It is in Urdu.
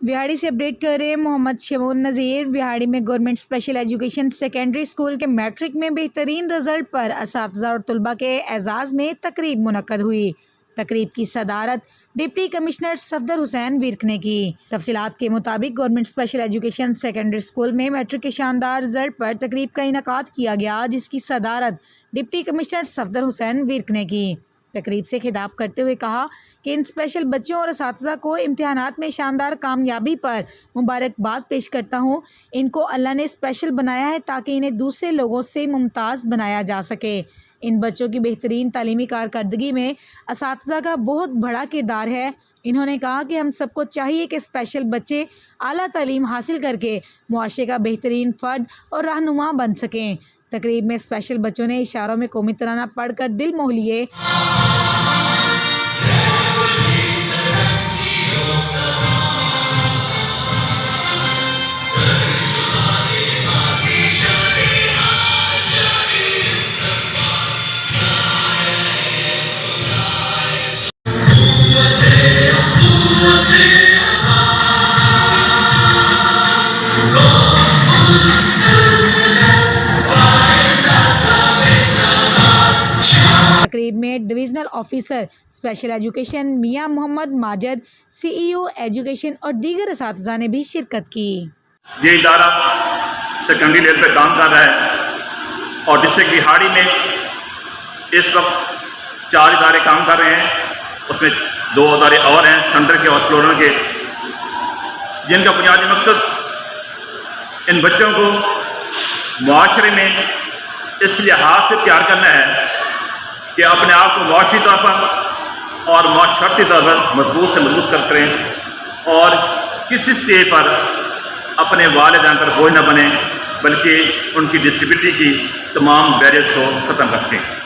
وہاڑی سے اپڈیٹ کر رہے ہیں محمد شمون نذیر۔ وہاڑی میں government special education secondary school کے میٹرک میں بہترین رزلٹ پر اساتذہ اور طلباء کے اعزاز میں تقریب منعقد ہوئی۔ تقریب کی صدارت ڈپٹی کمشنر صفدر حسین ورک نے کی۔ تفصیلات کے مطابق government special education secondary school میں میٹرک کے شاندار رزلٹ پر تقریب کا انعقاد کیا گیا، جس کی صدارت ڈپٹی کمشنر صفدر حسین ورک نے کی۔ تقریب سے خطاب کرتے ہوئے کہا کہ ان اسپیشل بچوں اور اساتذہ کو امتحانات میں شاندار کامیابی پر مبارکباد پیش کرتا ہوں۔ ان کو اللہ نے اسپیشل بنایا ہے تاکہ انہیں دوسرے لوگوں سے ممتاز بنایا جا سکے۔ ان بچوں کی بہترین تعلیمی کارکردگی میں اساتذہ کا بہت بڑا کردار ہے۔ انہوں نے کہا کہ ہم سب کو چاہیے کہ اسپیشل بچے اعلیٰ تعلیم حاصل کر کے معاشرے کا بہترین فرد اور رہنما بن سکیں۔ تقریب میں اسپیشل بچوں نے اشاروں میں قومی ترانہ پڑھ کر دل موہ لیے۔ تقریب میں ڈویژنل آفیسر اسپیشل ایجوکیشن میاں محمد ماجد، سی ای او ایجوکیشن اور دیگر اساتذہ نے بھی شرکت کی۔ یہ ادارہ سیکنڈری لیول پہ کام کر رہا ہے اور ڈسٹرکٹ وہاڑی میں اس وقت 4 ادارے کام کر رہے ہیں، اس میں 2 ادارے اور ہیں سینٹر کے اور فلورل کے، جن کا بنیادی مقصد ان بچوں کو معاشرے میں اس لحاظ سے تیار کرنا ہے کہ اپنے آپ کو معاشی طور پر اور معاشرتی طور پر مضبوط سے مضبوط کریں اور کسی سٹیج پر اپنے والدین پر بوجھ نہ بنیں، بلکہ ان کی ڈسیبلٹی کی تمام بیریئرز کو ختم کر سکیں۔